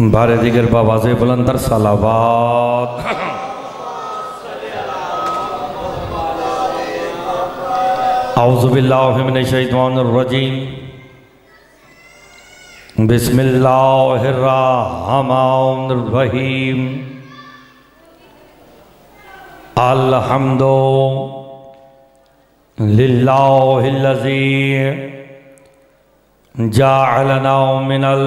बारे दिगर बावाज़े बुलंदर सलावात। औज़ु बिल्लाहि मिनश शैतानिर रजीम। बिस्मिल्लाहिर रहमानिर रहीम। अल्हम्दु लिल्लाहिल्लज़ी जअलना मिनल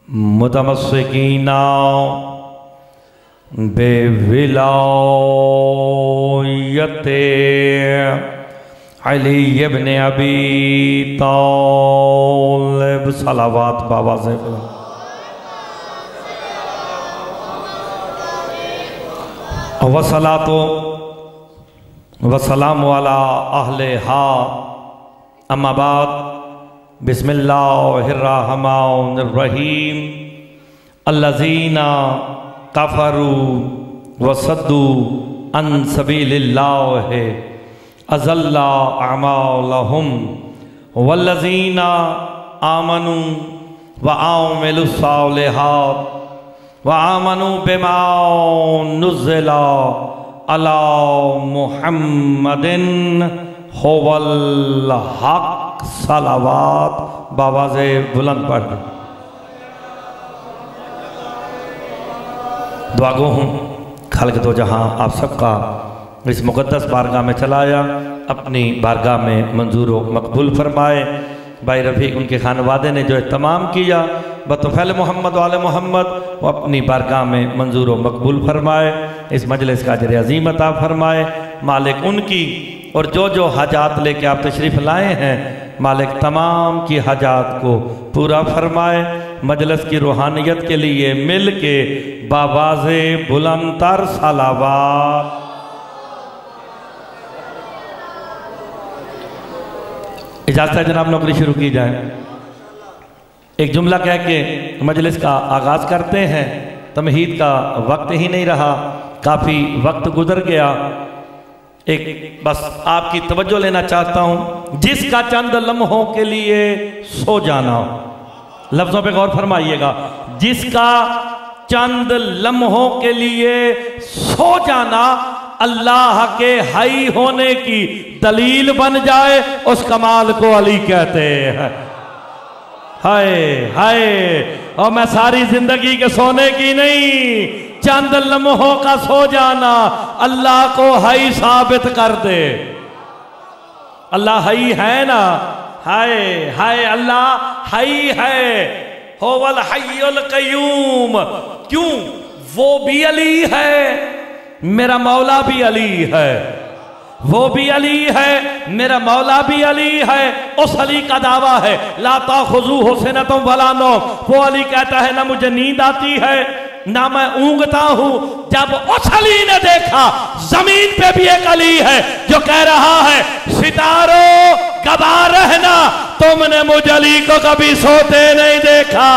मुतमस्सिकीना बेविलायते अली इब्न अबी तालिब। सलावात बाबा से वसलातो वसलाम वाला अहले हा अम्मा बाद। बिस्मिल्लाहिर्रहमानिर्रहीम। अल्लज़ीना कफ़रू वसद्दू अन सबीलिल्लाहि अज़ल्ला अमालहुम वल्लज़ीना आमनू व आमिलुस्सालिहात व आमनू बिमा नुज़्ज़िला अला मुहम्मदिन हुवल हक़। सलावात बावाज़े बुलंद पढ़ दे। दुआ गो हूँ खालिक दो जहाँ आप सबका इस मुक़द्दस बारगाह में चलाया, अपनी बारगाह में मंजूर व मकबूल फरमाए। भाई रफ़ीक उनके खानवादे ने जो एहतमाम किया बतौफ़ैल मोहम्मद वाले मोहम्मद वो अपनी बारगाह में मंजूर व मकबूल फरमाए। इस मजलिस का अजर अज़ीम अता फरमाए। मालिक उनकी और जो जो हाजात लेके आप तशरीफ़ लाए हैं मालिक तमाम की हाजात को पूरा फरमाए। मजलिस की रूहानियत के लिए मिल के बावाज़े बुलंदर सलावात। इजाज़त है जनाब, नौकरी शुरू की जाए। एक जुमला कह के मजलिस का आगाज़ करते हैं। तमहीद का वक्त ही नहीं रहा, काफ़ी वक्त गुजर गया। एक बस आपकी तवज्जो लेना चाहता हूँ। जिसका चंद लम्हों के लिए सो जाना, लफ्ज़ों पे गौर फरमाइएगा। जिसका चंद लम्हों के लिए सो जाना अल्लाह के हई होने की दलील बन जाए, उस कमाल को अली कहते हैं। हाय हाय, और मैं सारी जिंदगी के सोने की नहीं, चंद लम्हों का सो जाना अल्लाह को हई साबित कर दे। अल्लाह हई है ना, हाय हाय, अल्लाह हई है। होवल हय्युल क़य्यूम। क्यों? वो भी अली है, मेरा मौला भी अली है। वो भी अली है, मेरा मौला भी अली है। उस अली का दावा है ला ताख़ुज़ूहु सिनतुन वला नौम। वो अली कहता है ना मुझे नींद आती है ना मैं ऊँगता हूं। जब उस अली ने देखा जमीन पे भी एक अली है जो कह रहा है सितारों गवा रहना, तुमने मुझ अली को कभी सोते नहीं देखा।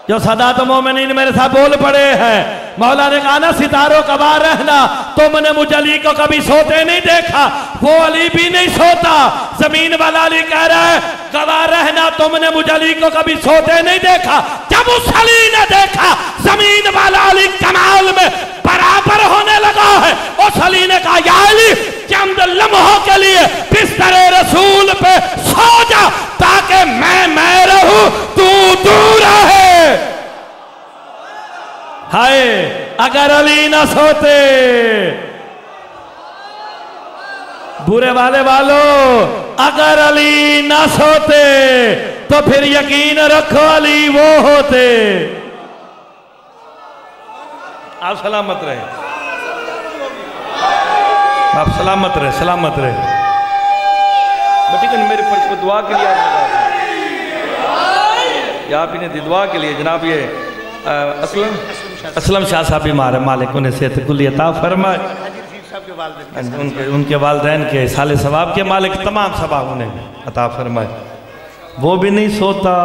जो सदात मोमिनीन मेरे साथ बोल पड़े हैं, मौला ने कहा ना सितारों गवा रहना, तुमने मुझ अली को कभी सोते नहीं देखा। वो अली भी नहीं सोता, जमीन वाला अली कह रहा है गवा रहना, तुमने मुझ अली को कभी सोते नहीं देखा। जब उस अली ने देखा जमीन वाला अली कमाल में बराबर होने लगा है, उस अली ने कहा या अली चंद लम्हों के लिए बिस्तरे रसूल पे सो जा ताकि मैं रहूं तू दूर रहे। हाय, अगर अली ना सोते, बुरे वालों अगर अली ना सोते तो फिर यकीन रखो अली वो होते। आप सलामत रहे, आप सलामत रहे, सलामत रहे। ठीक है, मेरे पर दुआ के लिए आप ही ने दुआ के लिए जनाब ये असलम शाह साहब बीमार है, मालिक उन्हें सेहत कुल्ली अता फरमाए। उनके वालिदैन के साले सवाब के मालिक तमाम सवाब उन्हें अता फरमाए। वो भी नहीं सोता।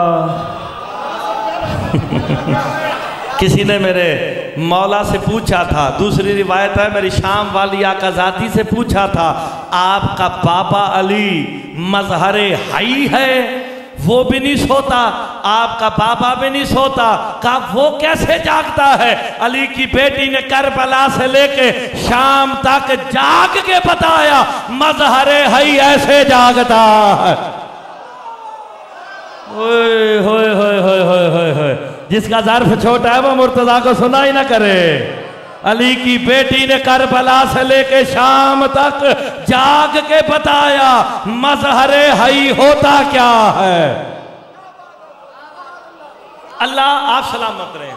किसी ने मेरे मौला से पूछा था, दूसरी रिवायत है मेरी शाम वाली आकाजाती से पूछा था, आपका पापा अली मजहरे हई है? वो भी नहीं सोता। आपका बाबा भी नहीं सोता। कहा वो कैसे जागता है? अली की बेटी ने करबला से लेके शाम तक जाग के बताया, मजहरे हई ऐसे जागता है। ओए होए होए होए होए होए, जिसका ज़र्फ छोटा है वो मुर्तजा को सुना ही ना करे। अली की बेटी ने करबला से लेके शाम तक जाग के बताया, मजहरे हई होता क्या है। अल्लाह आप सलामत रहे।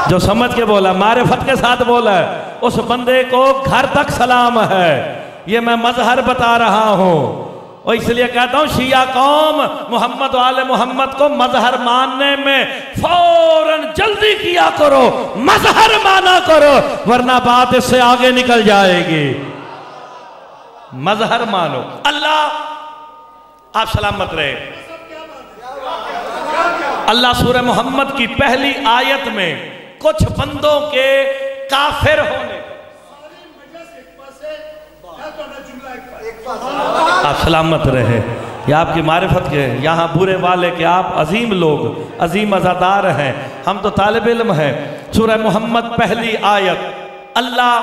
जो समझ के बोला, मारिफत के साथ बोला, उस बंदे को घर तक सलाम है। ये मैं मजहर बता रहा हूं, और इसलिए कहता हूं शिया कौम मोहम्मद वाले मोहम्मद को मजहर मानने में फौरन जल्दी किया करो, मजहर माना करो, वरना बात इससे आगे निकल जाएगी। मजहर मानो। अल्लाह आप सलामत रहे। अल्लाह सूरह मोहम्मद की पहली आयत में कुछ बंदों के काफिर होने, आप सलामत रहे। या आपकी मारिफत के यहाँ बुरे वाले के आप अजीम लोग, अजीम अज़ादार हैं, हम तो तालिब इल्म हैं। सूरह मोहम्मद पहली आयत, अल्लाह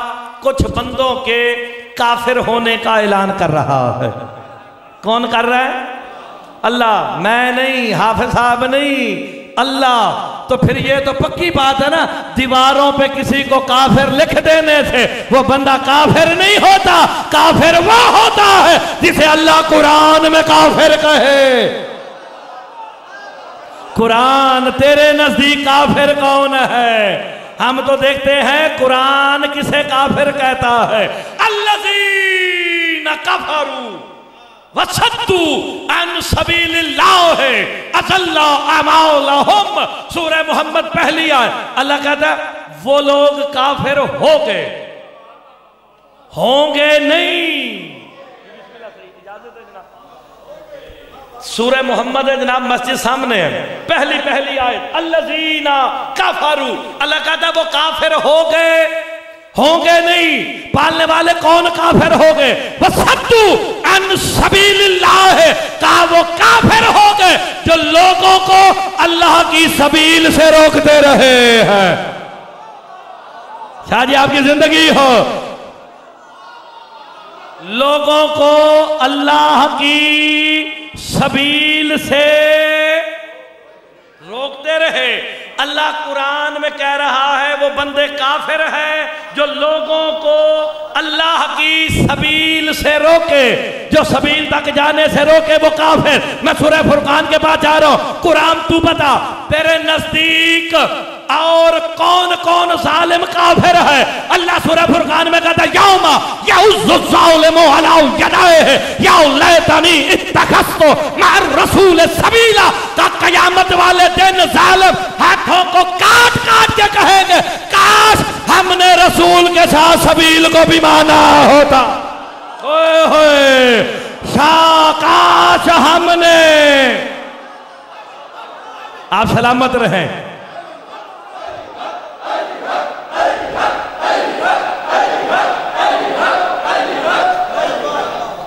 कुछ बंदों के काफिर होने का ऐलान कर रहा है। कौन कर रहा है? अल्लाह। मैं नहीं, हाफिज साहब नहीं, अल्लाह। तो फिर ये तो पक्की बात है ना, दीवारों पे किसी को काफिर लिख देने से वो बंदा काफिर नहीं होता। काफिर वो होता है जिसे अल्लाह कुरान में काफिर कहे। कुरान तेरे नजदीक काफिर कौन है? हम तो देखते हैं कुरान किसे काफिर कहता है। अल्लज़ीना कफरू वसद्दू अन सबीलिल्लाह अज़ल्ला अमालहुम। सूरह मोहम्मद पहली आयत, अल्लाह कहता है वो लोग काफिर हो गए, होंगे नहीं। सूरह मोहम्मद है जनाब, मस्जिद सामने है, पहली आयत, अल्लज़ीना कफरू। अल्लाह कहता है वो काफिर हो गए, होंगे नहीं। पालने वाले कौन काफिर हो गए? वसद्दू अन सबीलिल्लाह, कहा वो काफिर हो गए जो लोगों को अल्लाह की सबील से रोकते रहे हैं। शाह जी आपकी जिंदगी हो, लोगों को अल्लाह की सबील से रोकते रहे। अल्लाह कुरान में कह रहा है वो बंदे काफिर हैं जो लोगों को अल्लाह की सबील से रोके, जो सबील तक जाने से रोके वो काफिर। मैं सूरह फुरकान के पास जा रहा हूं। कुरान तू बता तेरे नजदीक और कौन कौन जालिम काफिर है? अल्लाह सूरह फुरकान में कहता है यौमा यउज़्ज़ु ज़ालिमु अला यदैहि या लैतनी इत्तखज़्तु मअर रसूल सबीला। का कयामत वाले दिन जालिम हाथों को काट काट के कहेंगे काश हमने रसूल के साथ सबील को भी माना होता। ओए होए, काश हमने। आप सलामत रहें।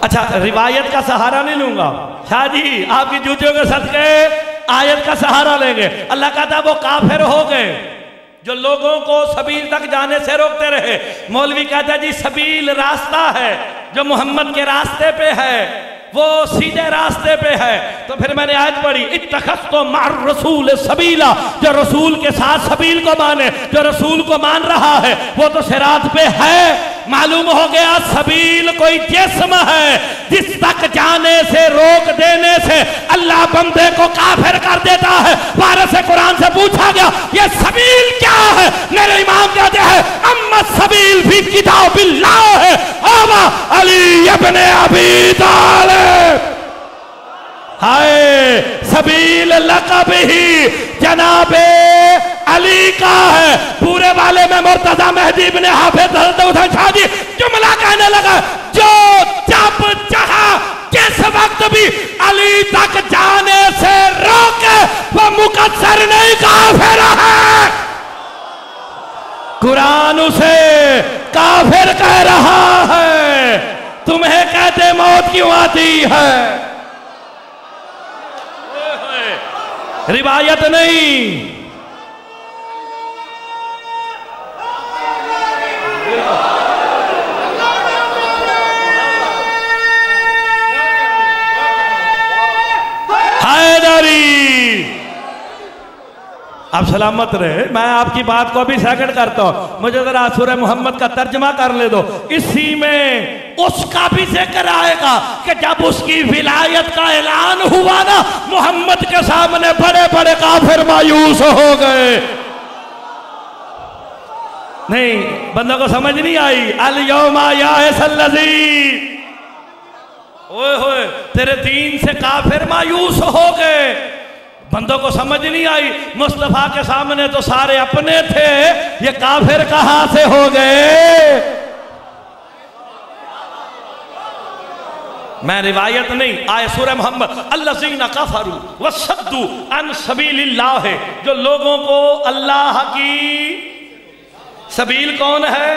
अच्छा, रिवायत का सहारा नहीं लूंगा शाह जी, आपकी जूतियों के सदके आयत का सहारा लेंगे। अल्लाह कहता वो काफिर हो गए जो लोगों को सबील तक जाने से रोकते रहे। मौलवी कहता है जी सबील रास्ता है जो मोहम्मद के रास्ते पे है, वो सीधे रास्ते पे है। तो फिर मैंने आयत पढ़ी इत्तखज़्तु मअर रसूल सबीला, जो रसूल के साथ सबील को माने, जो रसूल को मान रहा है वो तो सिरात पे है। मालूम हो गया सबील कोई जिस्म है जिस तक जाने से रोक देने से अल्लाह बंदे को काफिर कर देता है। वारिस कुरान से पूछा गया ये सबील क्या है? मेरे इमाम कहते हैं अम्मा सबील भी किताबिल्लाह है आवा अली इब्न अबी तालिब। हाय सबील लक़ब ही जनाबे अली का है। पूरे वाले में मुर्तजा मेहदी इब्न हाफिज हज़रत हुसैन शाह जी जुमला कहने लगा जो जब जहां जिस वक्त भी अली तक जाने से रोके वो मुकद्दर नहीं काफिर है। कुरान उसे काफिर कह रहा है। तुम्हें कहते मौत क्यों आती है? रिवायत नहीं। आप सलामत रहे। मैं आपकी बात को अभी सेकंड करता हूं, मुझे जरा सूरह मोहम्मद का तर्जमा कर ले दो। इसी में उसका भी जिक्र आएगा कि जब उसकी विलायत का ऐलान हुआ ना, मोहम्मद के सामने बड़े बड़े काफिर मायूस हो गए। नहीं, बंदों को समझ नहीं आई। अल यौमा यासल्लज़ी, ओए होए, तेरे दीन से काफिर मायूस हो गए। बंदों को समझ नहीं आई, मुस्तफा के सामने तो सारे अपने थे, ये काफिर कहां से हो गए। मैं रिवायत नहीं, आए सूरह मोहम्मद, अल्लज़ीना कफरू वसद्दू अन सबीलिल्लाह है, जो लोगों को अल्लाह की सबील कौन है?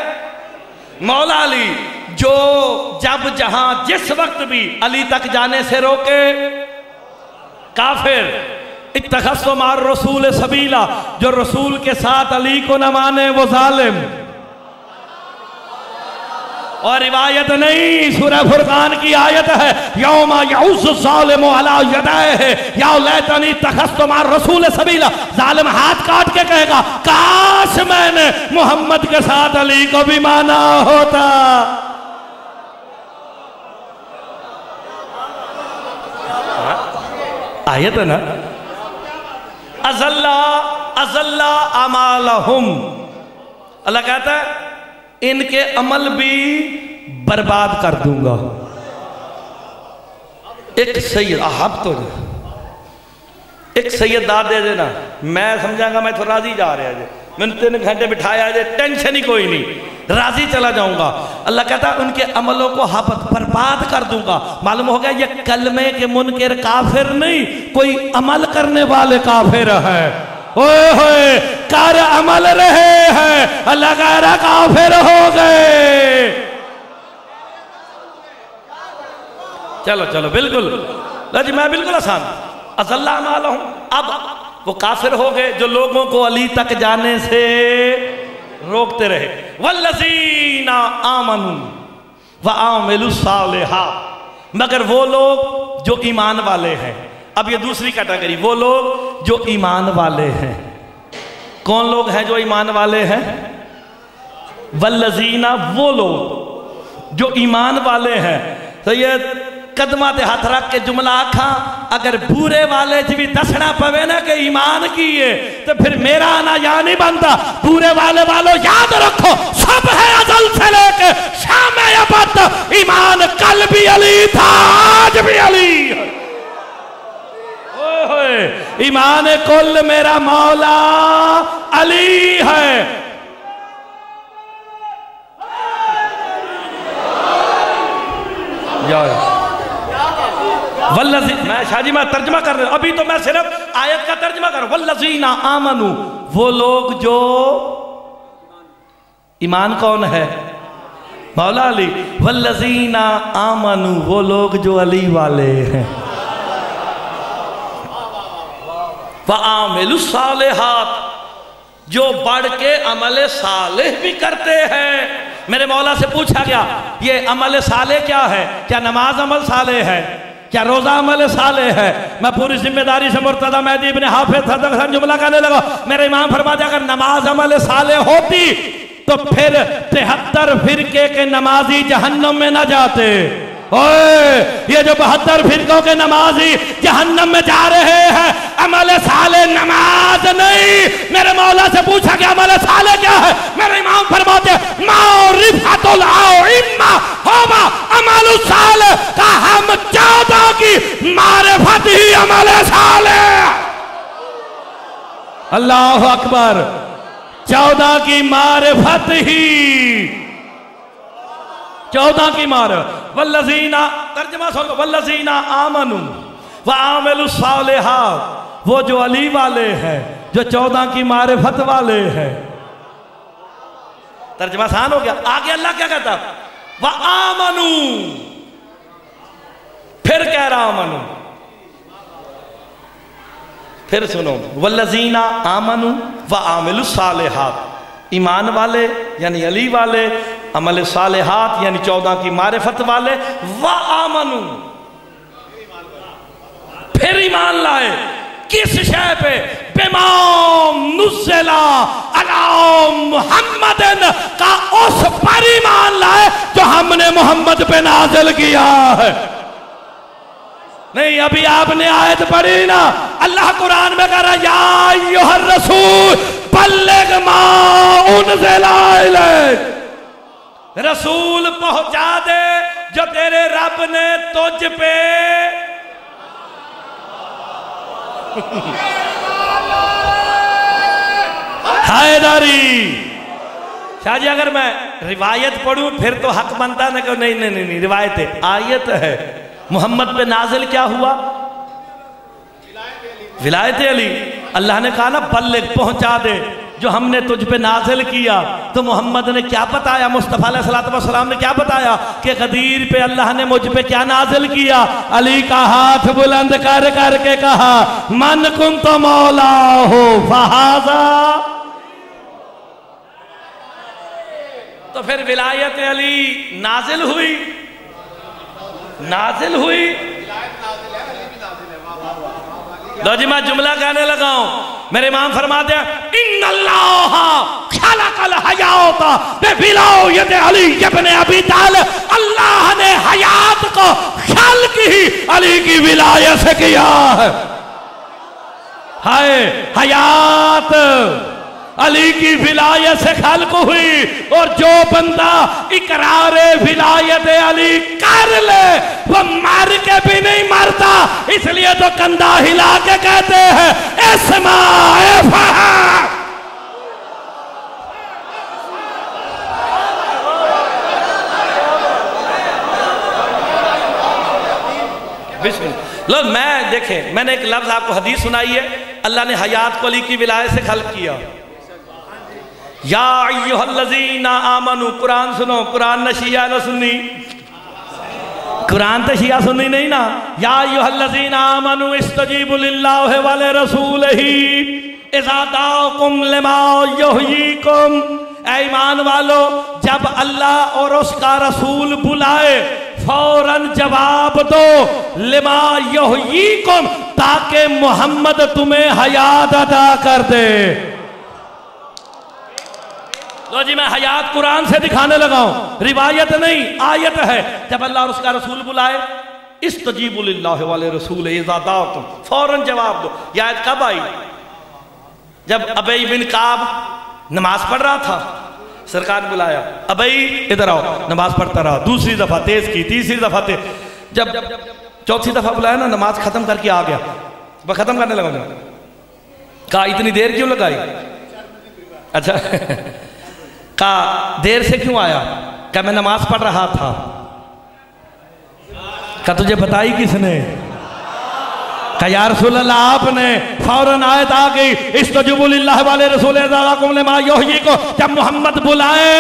मौला अली, जो जब जहां जिस वक्त भी अली तक जाने से रोके। काफिर इत्तखज़्तु मार रसूल सबीला, जो रसूल के साथ अली को न माने वो जालिम। और रिवायत नहीं, सूरह फुरकान की आयत है, यौमा यउज़्ज़ु ज़ालिमु अला यदैहि या लैतनी इत्तखज़्तु मार रसूल सबीला। जालिम हाथ काट के कहेगा, काश मैंने मोहम्मद के साथ अली को भी माना होता। आयत है ना, अज़ल्ला अज़ल्ला अमालहुम, अल्लाह कहता है इनके अमल भी बर्बाद कर दूंगा। एक सैयद आप तो एक सैयद दाद दे देना, मैं समझाऊंगा मैं तो राजी जा रहा है, मैंने 3 घंटे बिठाया है, टेंशन ही कोई नहीं, राजी चला जाऊंगा। अल्लाह कहता है उनके अमलों को बर्बाद कर दूंगा। मालूम हो गया ये कलमे के मुनकिर काफिर नहीं, कोई अमल करने वाले काफिर है। ओए होए, कर अमल रहे हैं, अल्लाह कह रहा काफिर हो गए। चलो चलो, बिल्कुल जी, मैं बिल्कुल आसान। अज़ल्ला मालूम, अब वो काफिर हो गए जो लोगों को अली तक जाने से रोकते रहे। वल्लज़ीना आमनू व आमिलुस सालिहात, मगर वो लोग जो ईमान वाले हैं। अब ये दूसरी कैटेगरी, वो लोग जो ईमान वाले हैं। कौन लोग हैं जो ईमान वाले हैं? वल्लज़ीना, वो लोग जो ईमान वाले हैं। सैयद कदमा ते हाथ रख के जुमला आखा, अगर बुरे वाले च भी दसना पवे ना कि ईमान की है, तो फिर मेरा आना यहाँ नहीं बनता। बुरे वाले वालों याद रखो, सब है अज़ल से लेके शाम अबद, ईमान कल भी अली था, आज भी अली। ईमान कुल मेरा मौला अली है। वल्लज़ी, मैं शाहजी मैं तर्जमा कर रहा हूं, अभी तो मैं सिर्फ आयत का तर्जमा कर रहा हूं। वल्लज़ीना आमनू, वो लोग जो ईमान कौन है? मौला अली। वल्लज़ीना आमनू, वो लोग जो अली वाले हैं। वआमिलुस सालिहात, जो बढ़ के अमल सालेह भी करते हैं। मेरे मौला से पूछा गया ये अमल सालेह क्या है? क्या नमाज अमल सालेह है? क्या रोजा अमल सालेह है? मैं पूरी जिम्मेदारी से मुर्तज़ा मेहदी इब्न हाफिज़ जुमला कहने लगा। मेरे इमाम फरमाते अगर नमाज अमल सालेह होती तो फिर 73 फिरके के नमाजी जहन्नम में न जाते। ओए, ये जो 72 फिरकों के नमाजी जहन्नम में जा रहे हैं, अमल साले नमाज नहीं। मेरे मौला से पूछा कि अमल साले क्या है? मेरे इमाम फरमाते मारिफतुल आइम्मा होगा अमल साले का, हम 14 की मारिफत ही अमल साले। अल्लाह अकबर, 14 की मारिफत ही, 14 की मार। वल्लज़ीना, तर्जमा सुनो, वल्लज़ीना आमनू व आमिलुस सालिहात, वो जो अली वाले हैं, जो 14 की मारिफत वाले हैं। तर्जमा आसान हो गया। आगे अल्लाह क्या कहता? व आमनू, फिर कह रहा आमनू, फिर सुनो, वल्लज़ीना आमनु व आमिलु सालिहात, ईमान वाले यानी अली वाले, अमल सालिहात यानी 14 की मारिफत वाले, व आमनु फिर ईमान लाए किस शय पे? बिमाम नुज़्ज़िला अला मुहम्मदिन का उस पर ईमान लाए जो हमने मोहम्मद पे नाज़िल किया है। नहीं, अभी आपने आयत पढ़ी ना, अल्लाह कुरान में कह रहा या अय्युहर रसूल बल्लिग मा उनज़िला इलैक, रसूल पहुंचा दे जो तेरे रब ने तुझ पे हैदरी। शाहजी अगर मैं रिवायत पढ़ूं फिर तो हक बनता ना कि नहीं नहीं नहीं, नहीं रिवायत है, आयत है। मोहम्मद पे नाजिल क्या हुआ? विलायत अली। अल्लाह ने कहा ना बल्लिग पहुंचा दे जो हमने तुझ पे नाजिल किया। तो मोहम्मद ने क्या बताया, मुस्तफ़ा अलैहिस्सलातु वस्सलाम ने क्या बताया कि गदीर पे अल्लाह ने मुझ पे क्या नाजिल किया? अली का हाथ बुलंद कर करके कहा मन कुन तो मौला हो फहाजा। तो फिर विलायत अली नाजिल हुई, नाजिल हुई। लो जी मैं जुमला कहने लगा हूं, मेरे इमाम फरमाते हैं इन्नल्लाह खलकल हयाता बिविलायत अली इब्न अबी तालिब, अल्लाह ने हयात को खल्क ही अली की विलायत से किया है। हाय हयात अली की विलायत से खल्क हुई, और जो बंदा इकरारे विलायत अली कर ले वो मर के भी नहीं मरता। इसलिए तो कंधा हिला के कहते हैं इस्माए फहा। लो मैं देखें, मैंने एक लफ्ज आपको हदीस सुनाई है, अल्लाह ने हयात को अली की विलायत से खल्क किया। या अय्युहल्लज़ीना आमनु, कुरान सुनो, कुरान न शिया न सुन्नी, कुरान तो शिया सुन्नी नहीं ना। या अय्युहल्लज़ीना आमनु इस्तजीबु लिल्लाहि व लिरसूलिही इज़ा दाअकुम लिमा युहयीकुम, ऐ ईमान वालो जब अल्लाह और उसका रसूल बुलाए फौरन जवाब दो, लिमा युहयीकुम, ताकि मोहम्मद तुम्हें हयात अदा कर दे। लो जी मैं हयात कुरान से दिखाने लगा हूं, रिवायत नहीं, आयत है। जब अल्लाह और उसका रसूल बुलाए इस्तजीबु लिल्लाहि व लिरसूलिही इज़ा दाअकुम, फौरन जवाब दो। यह आयत कब आई? जब अबई बिन काब नमाज पढ़ रहा था, सरकार ने बुलाया अबई इधर आओ, नमाज पढ़ता रहा, दूसरी दफा तेज की, तीसरी दफा तेज, जब चौथी दफा बुलाया ना नमाज खत्म करके आ गया, वह खत्म करने लगा। कहा इतनी देर क्यों लगाई? अच्छा कहा देर से क्यों आया? क्या मैं नमाज पढ़ रहा था? क्या तुझे बताई किसने? क्या या रसूल अल्लाह आपने? फौरन आयत आ गई इस्तजीबु लिल्लाहि व लिरसूलिही को, जब मोहम्मद बुलाए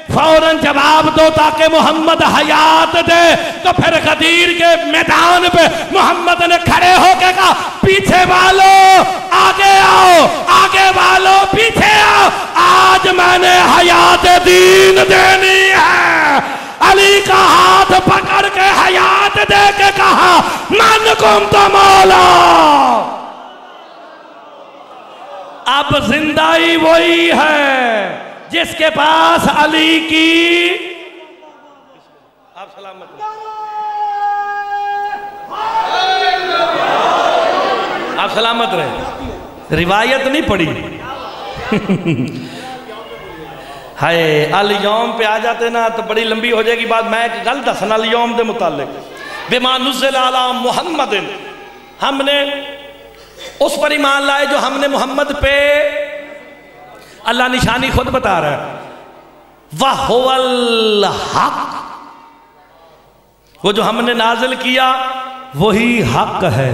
फौरन जवाब दो ताकि मोहम्मद हयात दे। तो फिर गदीर के मैदान पे मोहम्मद ने खड़े होकर कहा पीछे वालों आगे आओ, आगे वालों पीछे आओ, आज मैंने हयात दीन देनी है। अली का हाथ पकड़ के हयात दे के कहा मन कुम तो मौला। अब जिंदाई वही है जिसके पास अली की, आप सलामत आप सलामत रहे। रिवायत नहीं पढ़ी हाय अल-यौम पे आ जाते ना तो बड़ी लंबी हो जाएगी बात। मैं एक गल दसना अल-यौम दे मुतालिक, बिमा नुज़्ज़िला अला मुहम्मदिन, हमने उस पर ईमान लाए जो हमने मोहम्मद पे, अल्लाह निशानी खुद बता रहा है, वह हुवल हक, वो जो हमने नाजिल किया वही हक है।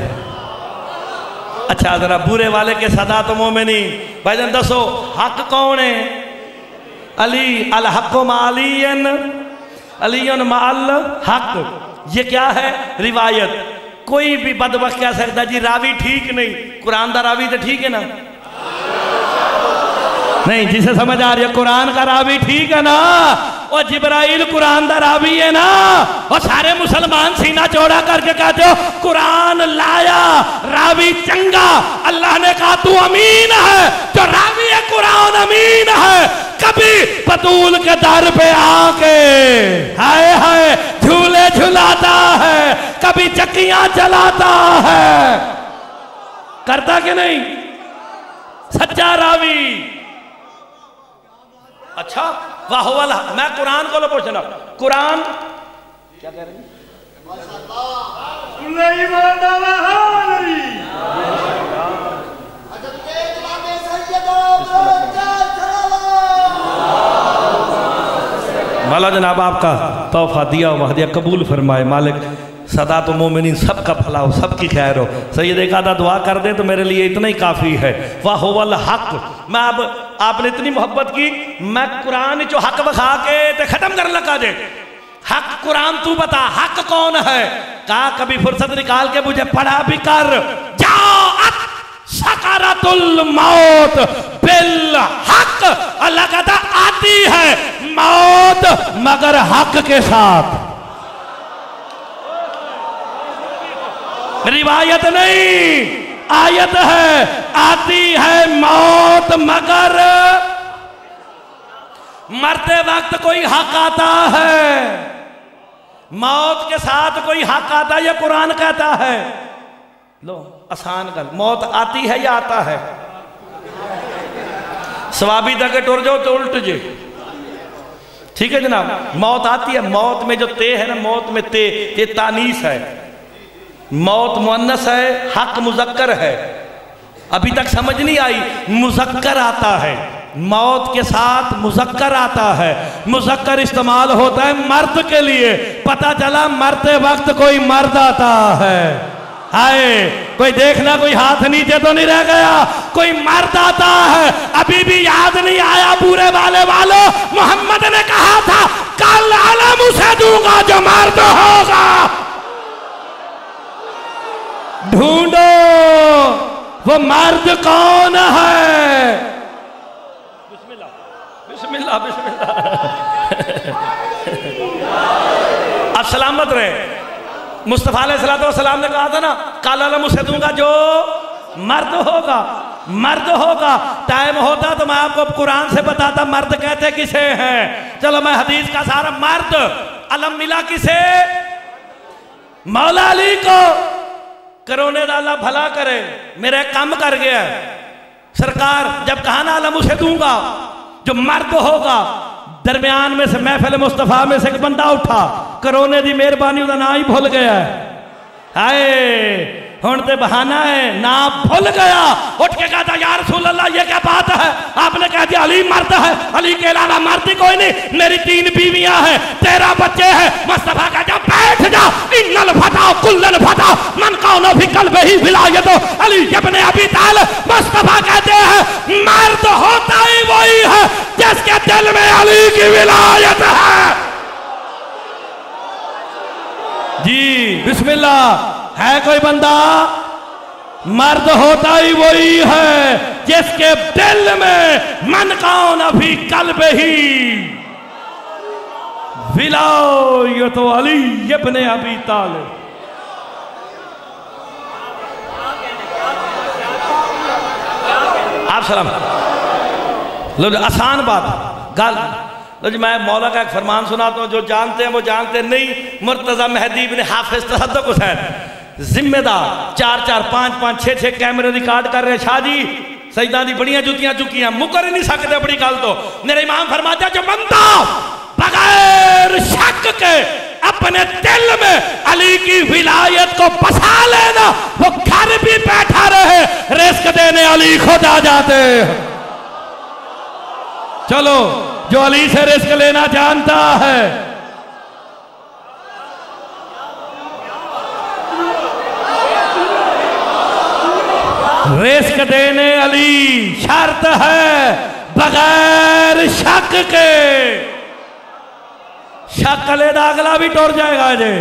अच्छा जरा बुरे वाले के सदा तो मोमिनी भाईजान दसो हक कौन है? अली अल हक मालियन, अलियन माल हक। ये क्या है? रिवायत। कोई भी बदबख्त कह सकता जी रावी ठीक नहीं, कुरान का रावी तो ठीक है ना? नहीं, जिसे समझ आ रही है कुरान का रावी ठीक है ना? और जिब्राइल कुरान का रावी है ना? और सारे मुसलमान सीना चौड़ा करके कहते हो कुरान लाया रावी चंगा। अल्लाह ने कहा तू अमीन है, जो रावी है कुरान अमीन है। कभी बतूल के दर पे आके हाय हाय झूले झुलाता है, कभी चक्कियां चलाता है, करता कि नहीं? सच्चा रावी। अच्छा वाह वाला, मैं कुरान को पूछना, कुरान क्या कह रहे हैं? मौला जनाब आपका तोहफा दिया वहदिया कबूल फरमाए। मालिक सदा तो मोमिनीन सबका भला हो, सबकी खैर हो। सैयद एक आधा दुआ कर दे तो मेरे लिए इतना ही काफ़ी है। वाह वल हक। मैं अब आपने इतनी मोहब्बत की, मैं कुरान जो हक बखा के ते खत्म कर लगा दे। हक कुरान तू बता, हक कौन है? कहा कभी फुर्सत निकाल के मुझे पढ़ा भी कर। जाअत सकरातुल मौत बिल हक। अल्लाह कहता आती है मौत मगर हक के साथ। रिवायत नहीं आयत है, आती है मौत मगर मरते वक्त कोई हक आता है, मौत के साथ कोई हक आता है, यह कुरान कहता है। लो आसान कर, मौत आती है या आता है? सवाबी तक टुर जाओ तो उल्ट जे। ठीक है जनाब, मौत आती है। मौत में जो ते है ना, मौत में ते तानीस है। मौत मुअन्नस है, हक मुजक्कर है। अभी तक समझ नहीं आई, मुजक्कर आता है, मौत के साथ मुजक्कर आता है। मुजक्कर इस्तेमाल होता है मर्द के लिए। पता चला मरते वक्त कोई मर्द आता है। हाय कोई देखना, कोई हाथ नीचे तो नहीं रह गया, कोई मर्द आता है। अभी भी याद नहीं आया पूरे वालों, मोहम्मद ने कहा था कल अलम उसे दूंगा जो मर्द होगा। ढूंढो वो मर्द कौन है। बिस्मिल्लाह बिस्मिल्लाह बिस्मिल्लाह। अब सलामत रहे। मुस्तफा अलैहिस्सलाम ने कहा था ना कल अलम उसे दूंगा जो मर्द होगा। मर्द होगा। टाइम होता तो मैं आपको कुरान से बताता मर्द कहते किसे हैं। चलो मैं हदीस का सारा मर्द अलम मिला किसे? मौला अली को। करोने का अल्लाह भला करे, मेरा काम कर गया सरकार। जब कहा ना अलम उसे दूंगा जो मर्द होगा, दरमियान में से महफिल मुस्तफा में से एक बंदा उठा, करोने की मेहरबानी का ना ही भूल गया। हाय हुण ते बहाना है, ना भूल गया। उठ के कहता या रसूल अल्लाह ये क्या बात है? आपने कह दिया अली मर्द है, अली के अलावा मर्द कोई नहीं। मेरी 3 बीवियां हैं, 13 बच्चे हैं। मुस्तफा कहता बैठ जा। इन्नल फता कुल्लन फता मन कौनो भी कल्बे ही विलायत अली इब्न अबी तालिब। मुस्तफा कहते हैं मर्द होता ही वही है जिसके दिल में अली की विलायत है। जी बिस्मिल्लाह। है कोई बंदा? मर्द होता ही वही है जिसके दिल में मन कौन अभी कल्ब ही विलायत तो अली इब्न अबी तालिब। आप सलाम लो। आसान बात गल लो जी। मैं मौला का एक फरमान सुनाता हूँ, जो जानते हैं वो जानते नहीं। मुर्तजा मेहदी इब्न हाफिज तसद्दुक हुसैन जिम्मेदार 4-4 5-5 6-6 कैमरे रिकॉर्ड कर रहे। शाह जी सजदा दी बड़ियां जुतियां चुकियां, मुकर ही नहीं सकते अपनी गल तो। मेरे इमाम फरमाते हैं जो बंदा बगैर शक के अपने दिल में अली की विलायत को बसा लेना, वो घर भी बैठा रहे, रिस्क देने अली खुद आ जाते। चलो जो अली से रिस्क लेना जानता है, रिस्क देने अली शर्त है बगैर शक के। शक ले अगला भी टूट जाएगा जे।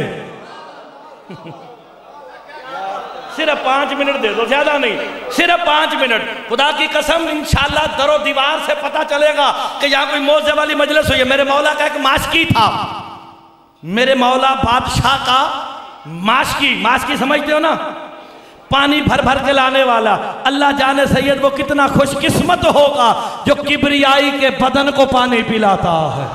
सिर्फ 5 मिनट दे दो, ज्यादा नहीं, सिर्फ 5 मिनट। खुदा की कसम इंशाल्लाह दरो दीवार से पता चलेगा कि यहाँ कोई मौजे वाली मजलिस हुई है। मेरे मौला का एक माशकी था, मेरे मौला बादशाह का माशकी, माशकी समझते हो ना, पानी भर भर के लाने वाला। अल्लाह जाने सैयद वो कितना खुशकिस्मत होगा जो किबरियाई के बदन को पानी पिलाता है।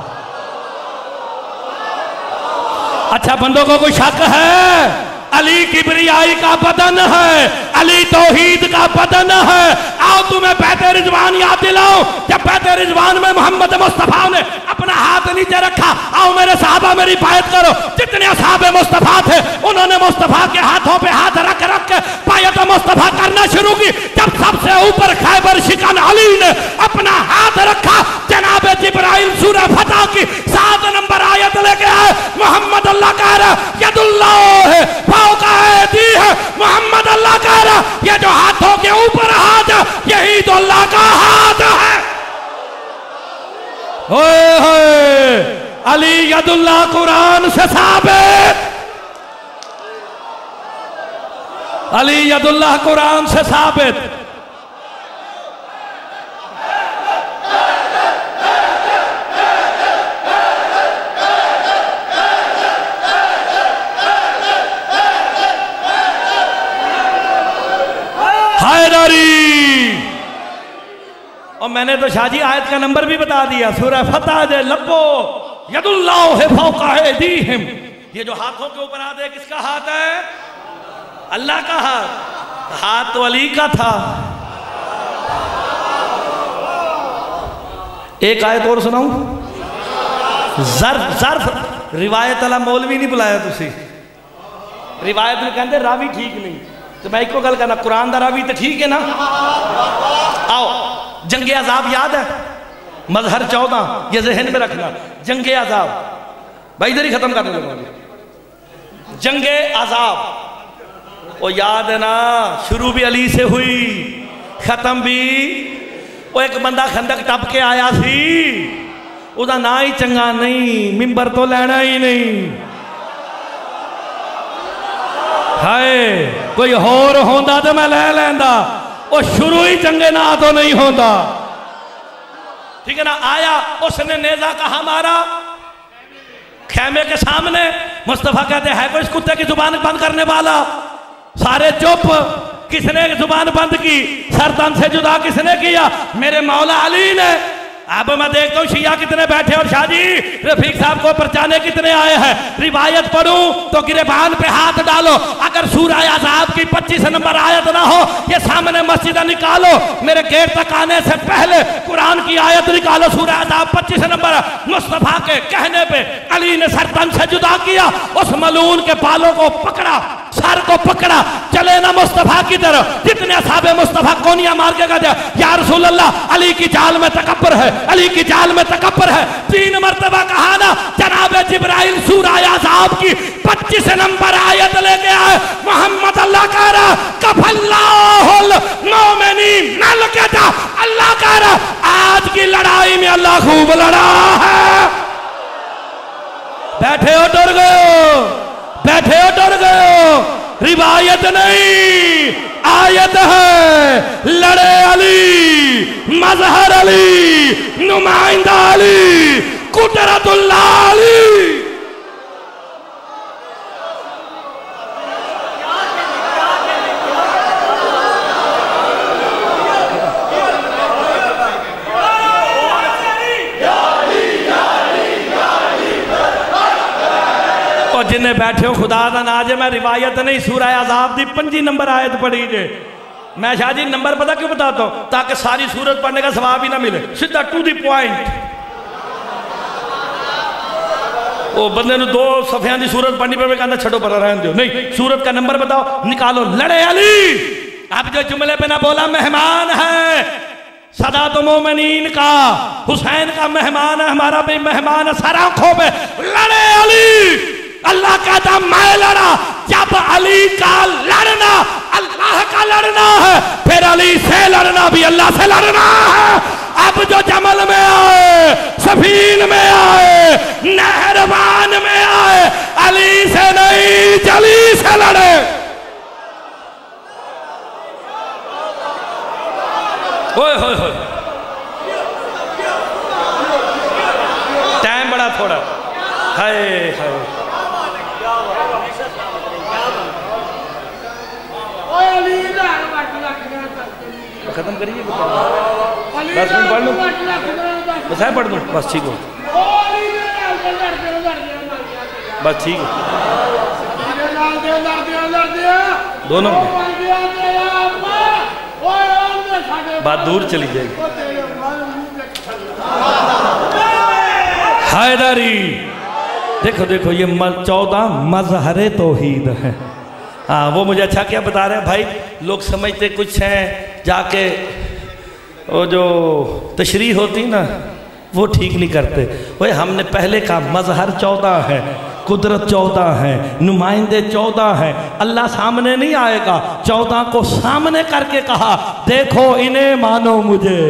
अच्छा बंदों को कोई शक है? अली किबरियाई का बदन है, अली तौहीद का बदन है। आओ तुम्हें बैते रिजवान याद दिलाओ, जब बैते रिजवान में मोहम्मद मुस्तफा ने अपना हाथ नीचे रखा। आओ मेरे साहबा मेरी बात करो, जितने असहाबे मुस्तफा थे उन्होंने मुस्तफा के हाथों पे हाथ रख रख के बायत मुस्तफा करना शुरू की। जब सबसे ऊपर खैबर शिकन अली ने अपना हाथ रखा, जनाब जिब्राइल सूरह फतह की 7 नंबर आयत लेके आए। मोहम्मद अल्लाह कह रहा यदुल्लाह है, मोहम्मद अल्लाह कह रहा ये जो हाथों के ऊपर हाथ यही तो अल्लाह का हाथ है। होए होए अली यदुल्लाह कुरान से साबित, अली यदुल्लाह कुरान से साबित। और मैंने तो शाहजी आयत का नंबर भी बता दिया, सूरह फतह दे लब्बो यदुल्लाह फौका ऐदीहिम। ये जो हाथों के ऊपर हाथ है किसका हाथ है? अल्लाह का हाथ। हाथ तो अली का था। एक आयत और सुनाऊं? जर्फ जर्फ रिवायत वाला मौलवी नहीं बुलाया तुसी, रिवायत में कहते रावी ठीक नहीं, तो मैं एक गल करना, कुरान दा रावी तो ठीक है ना। आओ जंगे अजाब याद है, मजहर 14, ये जहन में रखना। जंगे अजाब भाई इधर ही खत्म करने लगा। जंगे अजाब वो याद है ना, शुरू भी अली से हुई, खत्म भी। वो एक बंदा खंदक टप के आया सी, उसका ना ही चंगा नहीं, मिंबर तो लेना ही नहीं। हाय कोई होर होंदा तो मैं ले लेंदा, वो शुरू ही चंगे ना तो नहीं होता, ठीक है ना। आया उसने नेजा कहा मारा खेमे के सामने। मुस्तफा कहते हैं कोई इस कुत्ते की जुबान बंद करने वाला? सारे चुप। किसने जुबान बंद की? सरतन से जुदा किसने किया? मेरे मौला अली ने। अब मैं देखता हूँ शिया कितने बैठे और शाहजी रफीक साहब को परचाने कितने आए हैं। रिवायत पढ़ूं तो गिरेबान पे हाथ डालो। अगर सूरह अज़ाब की 25 नंबर आयत ना हो, ये सामने मस्जिद निकालो, मेरे गेट तक आने से पहले कुरान की आयत निकालो। सूरह अज़ाब 25 नंबर। मुस्तफा के कहने पे अली ने सर तन से जुदा किया, उस मलून के बालों को पकड़ा, सर को पकड़ा, चले ना मुस्तफा की तरफ। जितने असहाबे मुस्तफा कोनिया मार के कहते या रसूल अल्लाह अली की जाल में तकब्बर है, अली की जाल में तकब्बर है। 3 मरतबा कहा ना, जनाब जिब्राइल सूरह अज़ाब की 25 नंबर आयत लेके आए। मोहम्मद अल्लाह कह रहा कफल्लाहुल मोमिनीन, न लगे था अल्लाह कह रहा आज की लड़ाई में अल्लाह खूब लड़ा है। बैठे हो डर गए, बैठे हो डर गए। रिवायत नहीं आयत है। लड़े अली, मजहर अली, नुमाइंदा अली, कुदरतुल्लाह अली। जिन्हें बैठे हो खुदा का नाज है, मैं रिवायत नहीं सूरह अज़ाब की 25 नंबर आयत पढ़ी जे। मैं शाह जी नंबर पता क्यों बताता हूँ, ताकि सारी सूरत पढ़ने का सवाब ही ना मिले, सीधा टू दी पॉइंट। वो बंदे ने 2 सफ़ियां की सूरत पढ़नी पे कहना छड़ो पर रहने दो, नहीं सूरत का नंबर बताओ, निकालो। लड़े अली, अब जो जुमले पे ना बोला मेहमान है, सदा तो मोमिनीन का, हुसैन का मेहमान है, हमारा भी मेहमान है, सर आंखों पे। लड़े अली, अल्लाह कहता मैं लड़ा। जब अली का लड़ना अल्लाह का लड़ना है, फिर अली से लड़ना भी अल्लाह से लड़ना है। अब जो जमल में आए, सफीन में आए, नहरवान में आए, अली से नहीं जली से लड़े। खत्म करिए, 10 मिनट पढ़ लूँ, बस है पढ़ दूँ, बस ठीक हो, बस ठीक है, दोनों बात दूर चली जाएगी। हैदरी देखो देखो, ये 14 मजहरे तौहीद है। हाँ, वो मुझे अच्छा क्या बता रहे हैं भाई, लोग समझते कुछ हैं, जाके वो जो तशरीह होती ना वो ठीक नहीं करते। भाई हमने पहले कहा मजहर 14 है, कुदरत 14 है, नुमाइंदे 14 है, अल्लाह सामने नहीं आएगा, 14 को सामने करके कहा देखो इन्हें मानो मुझे।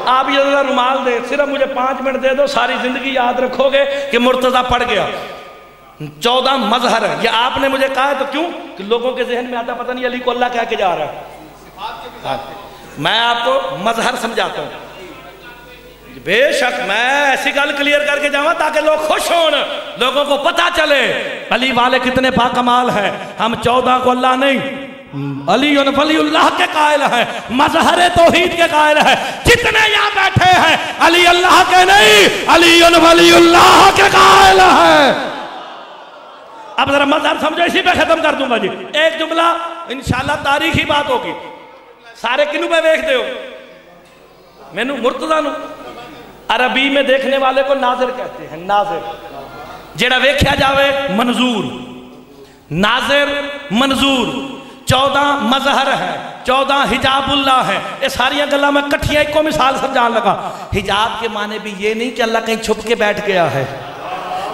आप ये जरा रुमाल दे, सिर्फ मुझे 5 मिनट दे दो, सारी जिंदगी याद रखोगे कि मुर्तज़ा पड़ गया। 14 मजहर है, ये आपने मुझे कहा है तो क्यों कि लोगों के जहन में आता पता नहीं अली को अल्लाह कह के जा रहा है। मैं आपको मजहर समझाता हूँ, बेशक मैं ऐसी गल क्लियर करके जाऊँ ताकि लोग खुश हों, लोगों को पता चले अली वाले कितने बाकमाल हैं। हम 14 को अल्लाह नहीं, अली वलीउल्लाह के कायल है, मजहर तौहीद के कायल है। जितने यहाँ बैठे हैं अली अल्लाह के नहीं, अली वलीउल्लाह के कायल है। अब जरा मजहर समझो, इसी पे खत्म कर दूंगा जी। एक जुमला इंशाल्लाह तारीखी बात होगी, सारे किनू पे देखते हो, मैनू मुर्तज़ा नू। अरबी में देखने वाले को नाज़िर कहते हैं, नाज़िर जेड़ा वेख्या जावे मंजूर, नाज़िर मंजूर। 14 मजहर है, 14 हिजाबुल्लाह है। ये सारिया गल्लां मैं कट्ठियां एको मिसाल समझाने लगा। हिजाब के माने भी ये नहीं कि अल्लाह कहीं छुप के बैठ गया है,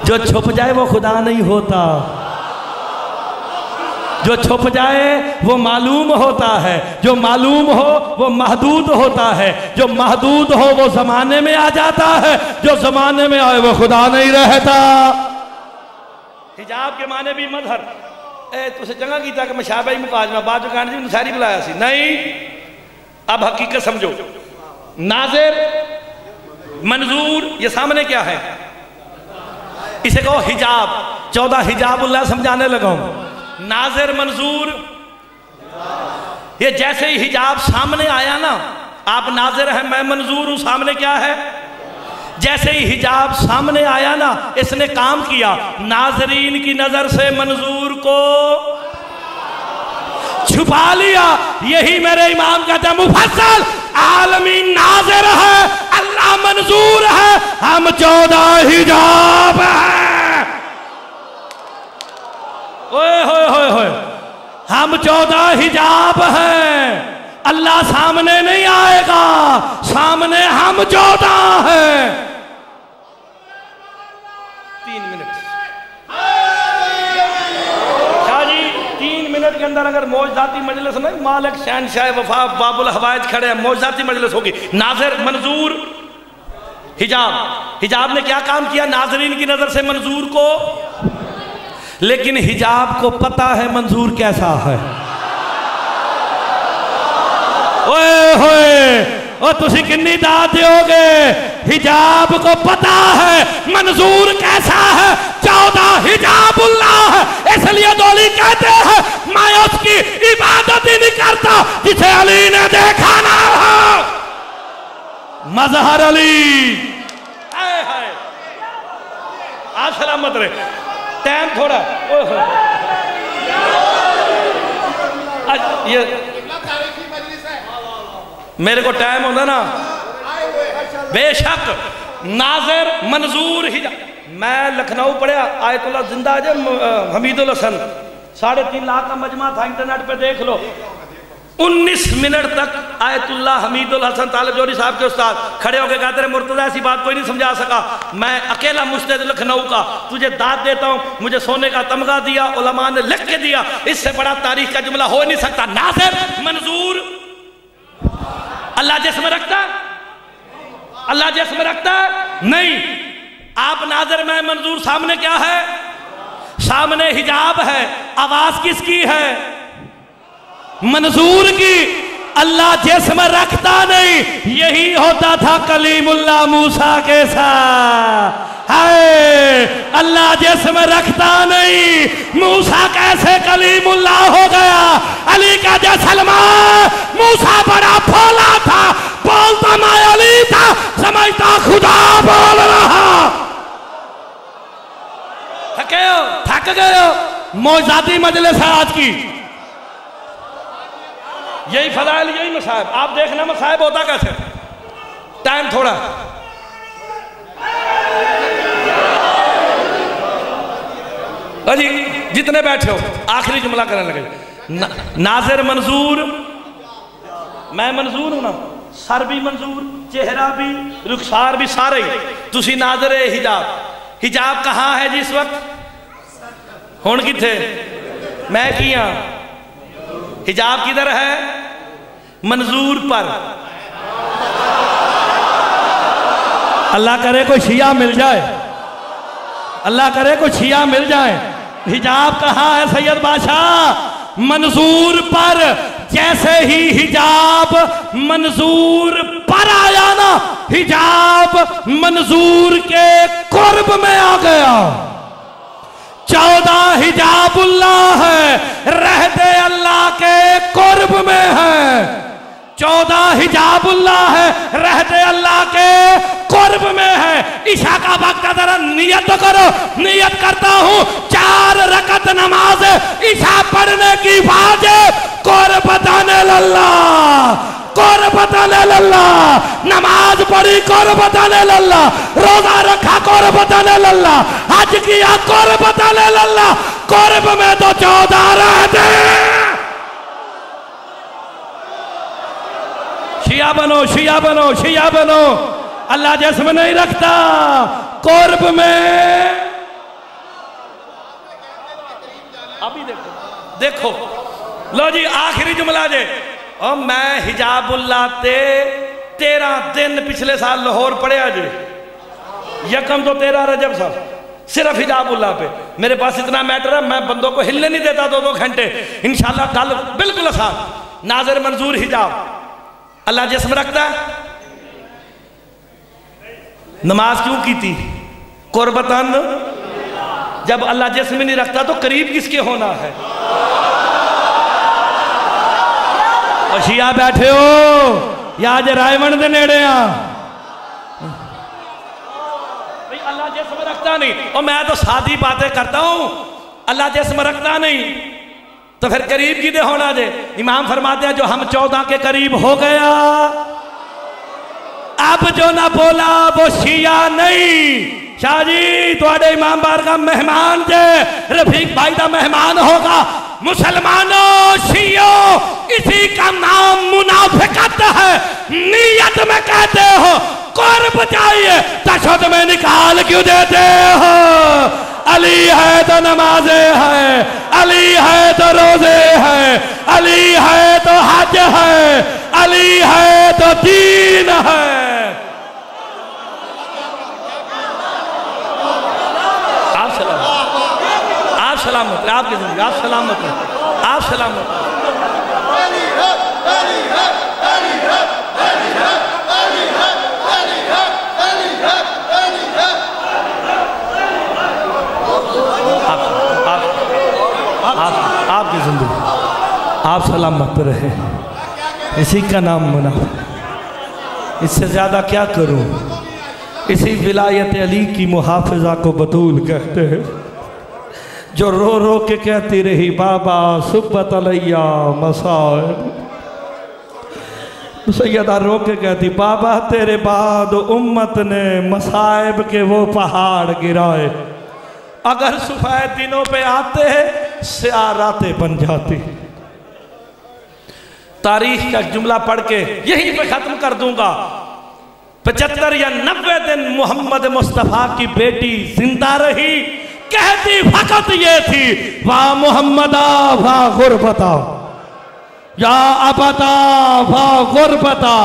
जो छुप जाए वो खुदा नहीं होता, जो छुप जाए वो मालूम होता है, जो मालूम हो वो महदूद होता है, जो महदूद हो वो जमाने में आ जाता है, जो जमाने में आए वो खुदा नहीं रहता। हिजाब के माने भी मजहर तुसे चंगा किया कि मशाबा ही मुकाजमा बाद दुकान जी सारी बुलाया सी नहीं। अब हकीकत समझो, नाज़िर मंजूर ये सामने क्या है, इसे कहो हिजाब। 14 हिजाबुल्लाह समझाने लगा हूं। नाज़िर मंजूर, ये जैसे ही हिजाब सामने आया ना, आप नाज़िर हैं मैं मंजूर हूं, सामने क्या है, जैसे ही हिजाब सामने आया ना इसने काम किया, नाज़रीन की नजर से मंजूर को छुपा लिया। यही मेरे इमाम कहते हैं मुफस्सल आलमीन नाज़िर है, अल्लाह मंजूर है, हम 14 हिजाब है। ओए होए होए होए, हम 14 हिजाब हैं। अल्लाह सामने नहीं आएगा, सामने हम 14 हैं। 3 मिनट शाह जी, 3 मिनट के अंदर अगर मौजदाती मजलिस नहीं, मालिक शहनशाह वफा बाबुल हवाइज खड़े हैं, मौजदाती मजलिस होगी। नाज़िर मंजूर हिजाब, हिजाब ने क्या काम किया, नाज़रीन की नजर से मंजूर को, लेकिन हिजाब को पता है मंजूर कैसा है। ओए होए, ओ तुसी किन्नी दाद दोगे, हिजाब को पता है मंजूर कैसा है। 14 हिजाबुल्लाह है, इसलिए दोली कहते हैं मैं उसकी इबादत ही नहीं करता जिसे अली ने देखा ना हो। मजहर अली, आज सलामत रहे, टाइम थोड़ा ये मेरे को टाइम होता ना, बेशक नाज़िर मंजूर ही। मैं लखनऊ पढ़ा, आयतुल्लाह जिंदा हमीदुल हसन, 3.5 लाख का मजमा था, इंटरनेट पे देख लो। 19 मिनट तक आयतुल्लाह हमीदुल हसन तालिबजोरी साहब के उस्ताद खड़े होकर कहते रहे मुर्तज़ा ऐसी बात कोई नहीं समझा सका, मैं अकेला मुस्तैद लखनऊ का, तुझे दाद देता हूँ, मुझे सोने का तमगा दिया, उलमा ने लिख के दिया, इससे बड़ा तारीख का जुमला हो नहीं सकता। नाज़िर मंजूर, अल्लाह जिस्म रखता, अल्लाह जिस्म रखता नहीं। आप नाज़िर में मंजूर, सामने क्या है, सामने हिजाब है, आवाज किसकी है, मंजूर की। अल्लाह जिस्म रखता नहीं, यही होता था कलीमुल्लाह मूसा के साथ। हाय अल्लाह जिस्म रखता नहीं। मूसा कैसे कलीमुल्लाह हो गया? अली का जो सलमान, मूसा बड़ा भोला था, बोलता मैं अली था, समझता खुदा बोल रहा। थके हो, थक गए हो? मौजादी मजलिस है आज की, यही फजाइल, यही मसाइब। आप देखना मसाइब होता कैसे। टाइम थोड़ा, अजी जितने बैठे हो आखिरी जुमला करने लगे। नाजिर मंजूर, मैं मंजूर हूं ना, सर भी मंजूर, चेहरा भी, रुखसार भी, सारे ही। तुसी नाजर हिजाब, हिजाब कहाँ है जिस वक्त? हुण किथे? मैं किया हिजाब किधर है? मंजूर पर। अल्लाह करे कोई शिया मिल जाए, अल्लाह करे कोई शिया मिल जाए। हिजाब कहाँ है सैयद बादशाह? मंजूर पर। जैसे ही हिजाब मंजूर पर आया ना, हिजाब मंजूर के कुर्ब में आ गया। 14 हिजाबुल्लाह है, रहते अल्लाह के कुर्ब में है। 14 हिजाबुल्लाह है, रहते अल्लाह के कुर्ब में है। ईशा का वक्त जरा नियत करो। नियत करता हूं 4 रकत नमाज ईशा पढ़ने की बाद कुर्बताने लल्लाह, कुर्बताने लल्लाह। नमाज पढ़ी कुर्बताने लल्लाह, रोजा रखा कुर्बताने लल्लाह, हज किया कुर्बताने लल्लाह। कुर्ब में तो 14 रहते। शिया बनो, शिया बनो, शिया बनो। अल्लाह जिस्म नहीं रखता, कुर्ब में। अभी देखो, देखो लो जी आखिरी जुमला जे। और मैं हिजाबुल्लाह ते 13 दिन पिछले साल लाहौर पढ़िया जे, यकम तो 13 रजब साहब, सिर्फ हिजाबुल्लाह पे। मेरे पास इतना मैटर है, मैं बंदों को हिलने नहीं देता 2-2 घंटे। इंशाल्लाह कल बिल्कुल आसान। नाज़िर मंजूर हिजाब, अल्लाह जिस्म रखता है। नमाज क्यों की थी? कुर्बतन। जब अल्लाह जिस्म नहीं रखता तो करीब किसके होना है? और शिया बैठे हो या आज रायवण दे नेड़े आ? भाई अल्लाह जिस्म रखता नहीं, और मैं तो सादी बातें करता हूं। अल्लाह जिस्म रखता नहीं तो फिर करीब की दे होना दे। इमाम फरमाते हैं जो हम 14 के करीब हो गया, अब जो ना बोला वो शिया नहीं। शाह जी थोड़े इमाम बार का मेहमान जे, रफीक भाई का मेहमान होगा। मुसलमानों, शियो, इसी का नाम मुनाफिकत है। नियत में कहते हो कुर्ब चाहिए, तशद्दुद में निकाल क्यों देते हो? अली है तो नमाजे है, अली है तो रोजे है, अली है तो हज है, अली है तो दीन है। आप सलामत, आपकी जिंदगी, आप सलामत, आप सलामत। आपकी जिंदगी, आप सलामत रहे। इसी का नाम मुनाफिक। इससे ज्यादा क्या करूं? इसी विलायत अली की मुहाफिजा को बतूल कहते हैं, जो रो रो के कहती रही बाबा सुब्बत अलैया मसाइब। सैयदा रो के कहती बाबा तेरे बाद उम्मत ने मसाइब के वो पहाड़ गिराए, अगर सफेद दिनों पे आते स्याह रातें बन जाती। तारीख का जुमला पढ़ के यहीं पे खत्म कर दूंगा। 75 या 90 दिन मोहम्मद मुस्तफा की बेटी जिंदा रही, कहती फकत ये थी वाह मोहम्मदा वाह गुरबता, या अबता वाह गुरबता।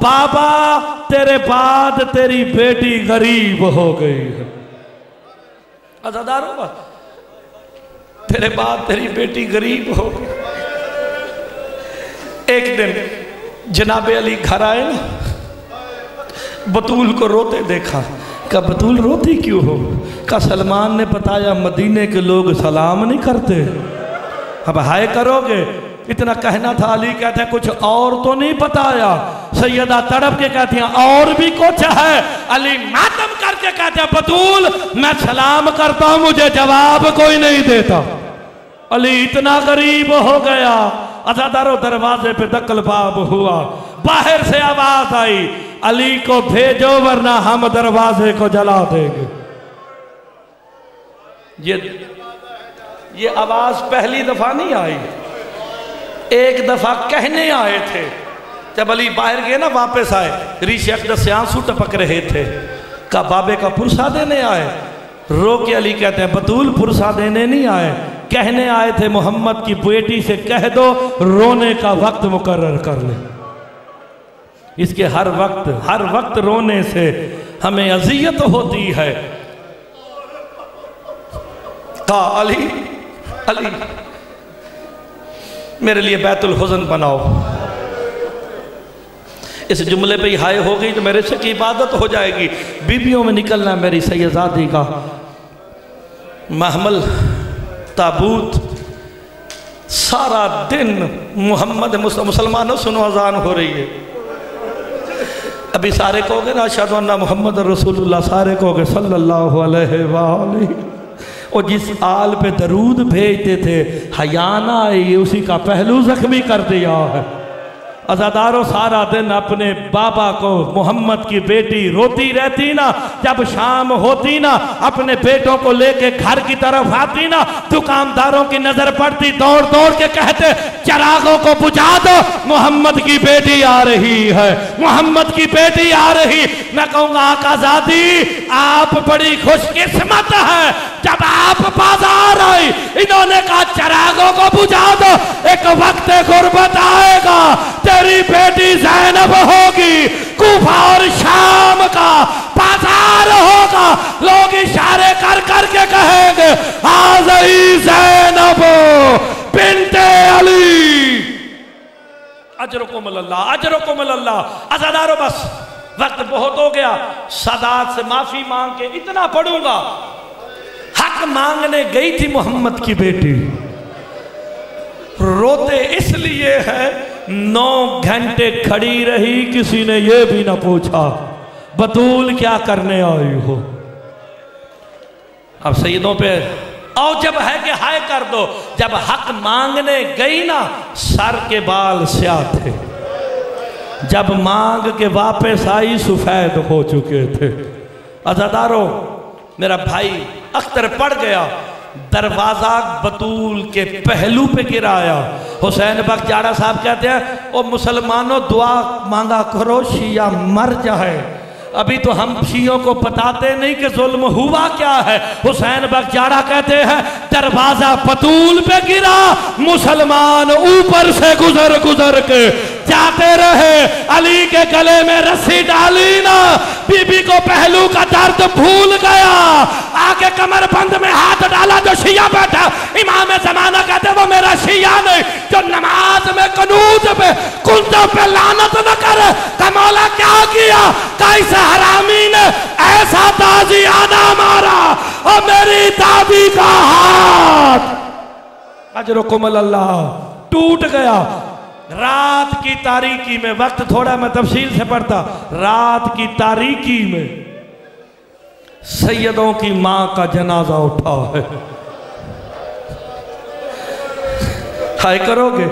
बाबा तेरे बाद तेरी बेटी गरीब हो गई है। अज़ादारों, तेरे बाद तेरी बेटी गरीब हो गई। एक दिन जनाबे अली घर आए ना, बतूल को रोते देखा, का बतूल रोती क्यों हो? का सलमान ने बताया मदीने के लोग सलाम नहीं करते। अब हाय करोगे, इतना कहना था। अली कहते हैं कुछ और तो नहीं बताया। सैयदा तड़प के कहती हैं और भी कुछ है। अली मातम करके कहते हैं बतूल मैं सलाम करता हूं, मुझे जवाब कोई नहीं देता। अली इतना गरीब हो गया। अज़ादारो दरवाजे पे दकलबाब हुआ, बाहर से आवाज आई अली को भेजो वरना हम दरवाजे को जला देंगे। ये आवाज पहली दफा नहीं आई, एक दफा कहने आए थे। जब अली बाहर गए ना वापस आए, ऋषि अकदस से आंसू टपक रहे थे। का बाबे का पुरसा देने आए। रो के अली कहते हैं बतूल पुरसा देने नहीं आए, कहने आए थे मोहम्मद की बेटी से कह दो रोने का वक्त मुकर्रर कर ले। इसके हर वक्त रोने से हमें अजियत होती है। का अली अली मेरे लिए बैतुल हुज़न बनाओ। इस जुमले पे ही हाय हो गई तो मेरे से की इबादत हो जाएगी। बीबियों में निकलना मेरी सैयदादी का महमल ताबूत। सारा दिन मोहम्मद मुसलमानों सुनो अजान हो रही है। अभी सारे कहोगे ना अशहदु अन्ना मुहम्मद रसूलुल्लाह, सारे कहोगे सल्लल्लाहु अलैहि वसल्लम। और जिस आल पे दरूद भेजते थे हयाना आई उसी का पहलू जख्मी कर दिया है। अज़ादारों सारा दिन अपने बाबा को, मोहम्मद की बेटी रोती रहती ना, जब शाम होती ना अपने बेटों को लेके घर की तरफ आती ना, दुकानदारों की नजर पड़ती, दौड़ दौड़ के कहते चरागों को बुझा दो, मोहम्मद की बेटी आ रही है, मोहम्मद की बेटी आ रही। मैं कहूँगा आकाज़ादी आप बड़ी खुशकिस्मत है, जब आप बाजार आई इन्होंने कहा चरागों को बुझा दो, एक वक्त गुर्बत आएगा, तेरी बेटी ज़ैनब होगी, कूफा और शाम का बाजार होगा, लोग इशारे कर कर के कहेंगे हाज़ी ज़ैनब बिन्ते अली अजरुकुमुल्लाह अजरुकुमुल्लाह। अज़ादारो बस वक्त बहुत हो गया, सादात से माफी मांग के इतना पढ़ूंगा। हक मांगने गई थी मोहम्मद की बेटी, रोते इसलिए है 9 घंटे खड़ी रही, किसी ने यह भी ना पूछा बतूल क्या करने आई हो। अब सैयदों पे और जब है कि हाय कर दो, जब हक मांगने गई ना सर के बाल स्याह थे, जब मांग के वापस आई सफेद हो चुके थे। अज़ादारों मेरा भाई अख्तर पड़ गया, दरवाजा बतूल के पहलू पे गिराया। हुसैन बख्श जाड़ा साहब कहते हैं ओ मुसलमानों दुआ मांगा करो शिया मर जाए। अभी तो हम शियों को बताते नहीं कि जुल्म हुआ क्या है। हुसैन बख्श जाड़ा कहते हैं दरवाजा बतूल पे गिरा, मुसलमान ऊपर से गुजर गुजर के जाते रहे, अली के गले में रस्सी डाली ना, बीबी को पहलू का दर्द भूल गया, आके कमर बंद में हाथ डाला जो शिया बैठा, इमाम ज़माना कहते वो मेरा शिया नहीं, जो नमाज में कनूत पे कुंजों पे लानत न करे। कमौला क्या किया, कैसे हरामी ने ऐसा ताजियाना मारा और मेरी दादी का हाथ अजरुकुमुल्लाह टूट गया। रात की तारीकी में, वक्त थोड़ा मैं तफसील से पढ़ता, रात की तारीकी में सैयदों की मां का जनाजा उठा है। हाय करोगे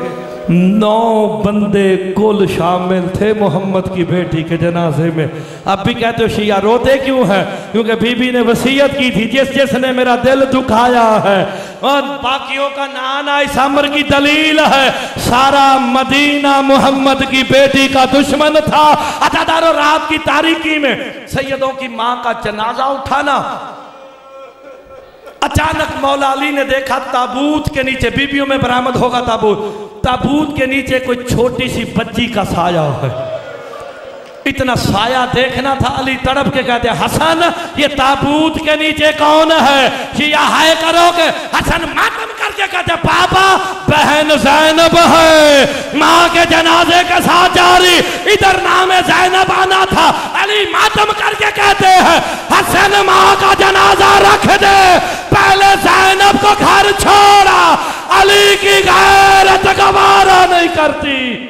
9 बंदे कुल शामिल थे मोहम्मद की बेटी के जनाजे में। अब भी कहते हो शिया रोते क्यों है, क्योंकि बीबी ने वसीयत की थी जिस जिसने मेरा दिल दुखाया है, और बाकियों का नाना इस अमर की दलील है, सारा मदीना मोहम्मद की बेटी का दुश्मन था। अज़ादारों रात की तारीकी में सैयदों की मां का जनाजा उठाना, अचानक मौला अली ने देखा ताबूत के नीचे, बीबियों में बरामद होगा ताबूत, ताबूत के नीचे कोई छोटी सी बच्ची का साया है। इतना साया देखना था, अली तड़प के कहते हसन ये ताबूत के नीचे कौन है? शिया हाय करोगे, हसन मातम करके कहते पापा बहन ज़ैनब है, माँ के जनाजे के साथ जा रही, इधर नाम ज़ैनब आना था। अली मातम करके कहते हैं हसन हसन माँ का जनाजा रख दे, पहले ज़ैनब को घर छोड़ा, अली की गैरत गवारा नहीं करती।